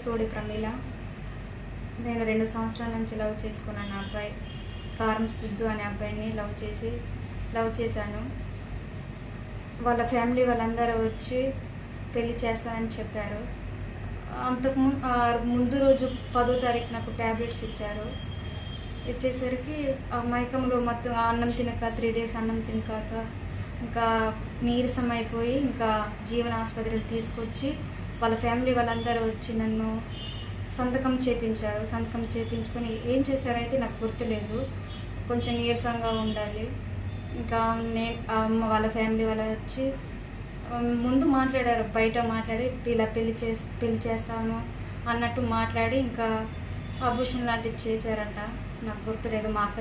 సోడి ప్రమీల. నేను 2 సంవత్సరాల నుంచి లవ్ చేసుకున్నాను. అబ్బాయి కారం సిద్ధు అనే అబ్బాయిని లవ్ చేశాను. వాళ్ళ ఫ్యామిలీ వాళ్ళందరూ వచ్చి పెళ్లి చేస్తానని చెప్పారు. ముందు రోజు 10వ తారీఖు నాకు ట్యాబ్లెట్స్ ఇచ్చారు. ఇచ్చేసరికి ఆ మైకంలో మొత్తం అన్నం తినక 3 days అన్నం తినకాక ఇంకా నీరసం అయిపోయి ఇంకా జీవన ఆసుపత్రికి తీసుకొచ్చి వాళ్ళ ఫ్యామిలీ వాళ్ళందరూ వచ్చి నన్ను సంతకం చేపించుకొని ఏం చేశారైతే నాకు గుర్తులేదు. కొంచెం నీరసంగా ఉండాలి. ఇంకా వాళ్ళ ఫ్యామిలీ వాళ్ళు వచ్చి ముందు మాట్లాడారు, బయట మాట్లాడి ఇలా పెళ్లి చేస్తాను అన్నట్టు మాట్లాడి ఇంకా అబోర్షన్ లాంటివి చేశారంట. నాకు గుర్తులేదు, మా అక్క